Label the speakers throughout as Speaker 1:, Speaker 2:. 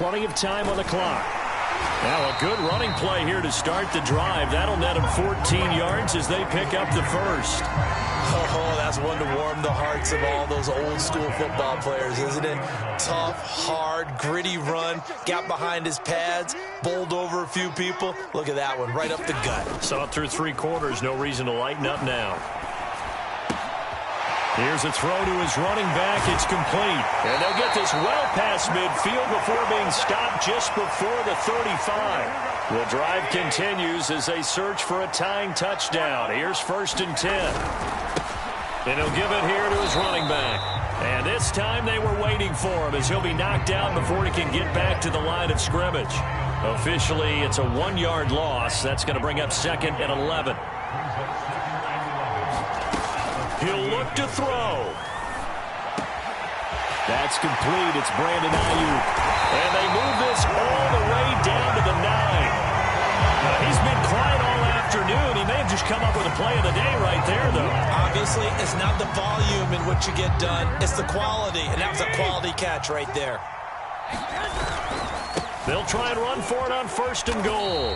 Speaker 1: Plenty of time on the clock. Now a good running play here to start the drive. That'll net them 14 yards as they pick up the first.
Speaker 2: Oh, that's one to warm the hearts of all those old school football players, isn't it? Tough, hard, gritty run. Got behind his pads, bowled over a few people. Look at that one, right up the gut.
Speaker 1: Saw it through 3 quarters. No reason to lighten up now. Here's a throw to his running back. It's complete. And they'll get this well past midfield before being stopped just before the 35. The drive continues as they search for a tying touchdown. Here's 1st and 10. And he'll give it here to his running back. And this time they were waiting for him as he'll be knocked out before he can get back to the line of scrimmage. Officially, it's a 1-yard loss. That's going to bring up 2nd and 11. He'll look to throw. That's complete. It's Brandon Ayuk. And they move this all the way down to the 9. Now, he's been quiet all afternoon. He may have just come up with a play of the day right there, though.
Speaker 2: Obviously, it's not the volume in which you get done. It's the quality, and that was a quality catch right there.
Speaker 1: They'll try and run for it on 1st and goal.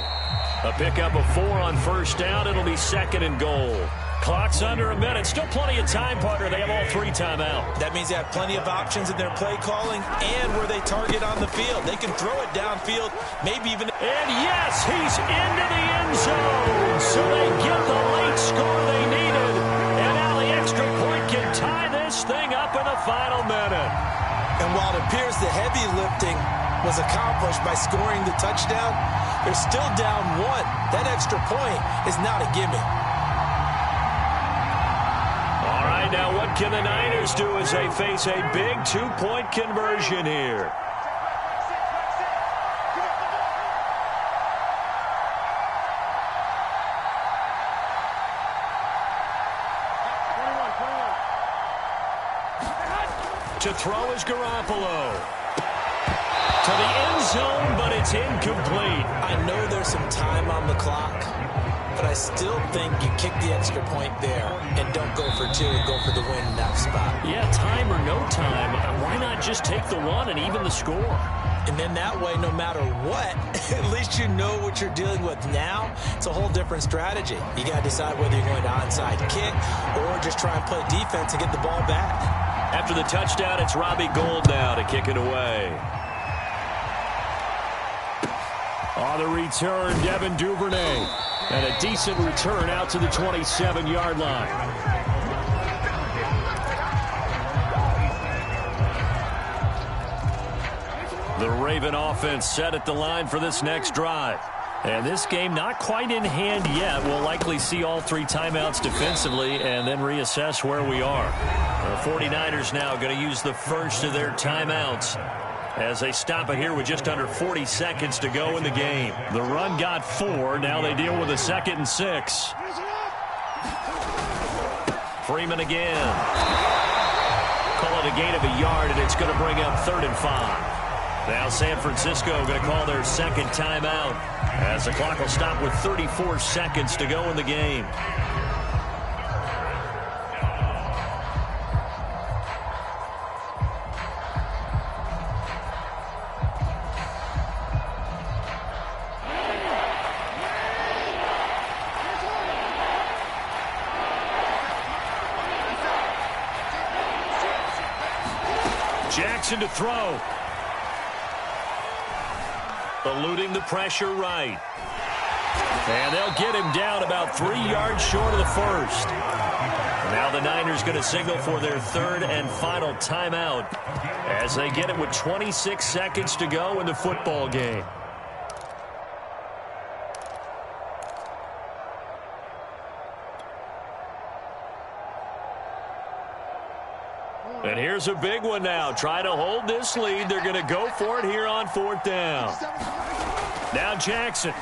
Speaker 1: A pickup of 4 on 1st down. It'll be 2nd and goal. Clock's under a minute. Still plenty of time, partner. They have all 3 timeout.
Speaker 2: That means they have plenty of options in their play calling and where they target on the field. They can throw it downfield, maybe even...
Speaker 1: And yes, he's into the end zone. So they get the late score they needed. And now the extra point can tie this thing up in the final minute.
Speaker 2: And while it appears the heavy lifting was accomplished by scoring the touchdown, they're still down 1. That extra point is not a gimme.
Speaker 1: All right, now what can the Niners do as they face a big 2-point conversion here? To throw is Garoppolo. To the end zone, but it's incomplete.
Speaker 2: I know there's some time on the clock, but I still think you kick the extra point there and don't go for 2 and go for the win in that spot.
Speaker 1: Yeah, time or no time, why not just take the 1 and even the score?
Speaker 2: And then that way, no matter what, at least you know what you're dealing with now. It's a whole different strategy. You got to decide whether you're going to onside kick or just try and play defense and get the ball back.
Speaker 1: After the touchdown, it's Robbie Gould now to kick it away. On the return, Devin Duvernay. And a decent return out to the 27-yard line. The Raven offense set at the line for this next drive. And this game not quite in hand yet. We'll likely see all 3 timeouts defensively and then reassess where we are. The 49ers now going to use the first of their timeouts as they stop it here with just under 40 seconds to go in the game. The run got 4. Now they deal with a 2nd and 6. Freeman again. Call it a gain of a yard, and it's going to bring up 3rd and 5. Now San Francisco going to call their 2nd timeout as the clock will stop with 34 seconds to go in the game. Jackson to throw. Eluding the pressure right. And they'll get him down about 3 yards short of the first. Now the Niners going to signal for their 3rd and final timeout as they get it with 26 seconds to go in the football game. And here's a big one now. Trying to hold this lead. They're going to go for it here on 4th down. Now Jackson.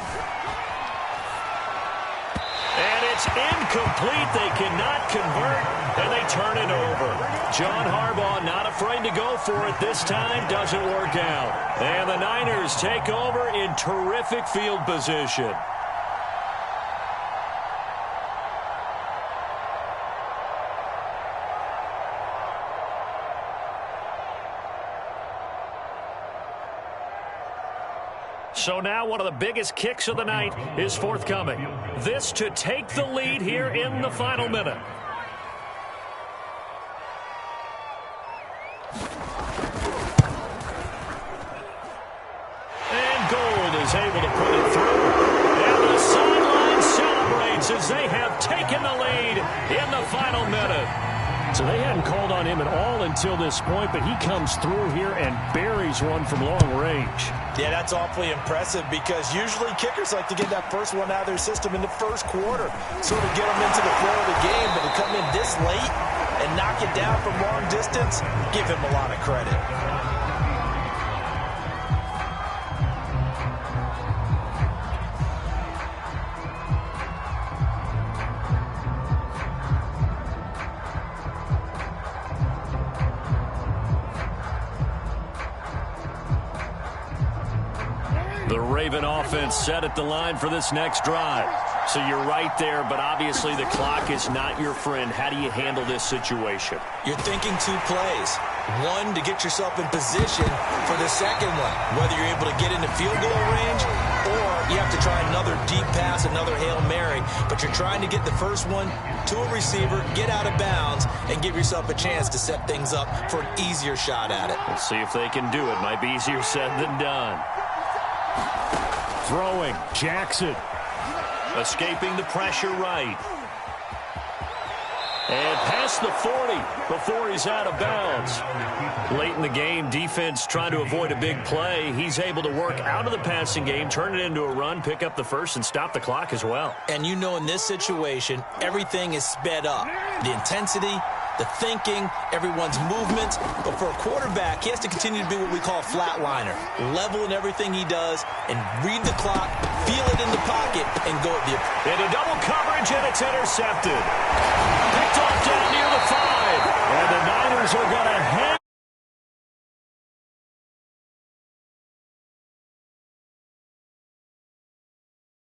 Speaker 1: And it's incomplete. They cannot convert, and they turn it over. John Harbaugh not afraid to go for it this time. Doesn't work out. And the Niners take over in terrific field position. So now one of the biggest kicks of the night is forthcoming. This to take the lead here in the final minute. And Gold is able to put it through. And the sideline celebrates as they have taken the lead in the final minute. So they hadn't called on him at all until this point, but he comes through here and buries one from long range.
Speaker 2: Yeah, that's awfully impressive because usually kickers like to get that first one out of their system in the first quarter, sort of get them into the flow of the game, but to come in this late and knock it down from long distance, give him a lot of credit.
Speaker 1: The Raven offense set at the line for this next drive. So you're right there, but obviously the clock is not your friend. How do you handle this situation?
Speaker 2: You're thinking two plays. One, to get yourself in position for the second one, whether you're able to get into field goal range or you have to try another deep pass, another Hail Mary, but you're trying to get the first one to a receiver, get out of bounds, and give yourself a chance to set things up for an easier shot at it.
Speaker 1: Let's see if they can do it. Might be easier said than done. Throwing, Jackson. Escaping the pressure right. And past the 40 before he's out of bounds. Late in the game, defense trying to avoid a big play. He's able to work out of the passing game, turn it into a run, pick up the first, and stop the clock as well.
Speaker 2: And you know in this situation, everything is sped up. The intensity, the thinking, everyone's movements. But for a quarterback, he has to continue to be what we call a flatliner. Level in everything he does and read the clock, feel it in the pocket, and go at the...
Speaker 1: Into double coverage, and it's intercepted. Picked off down near the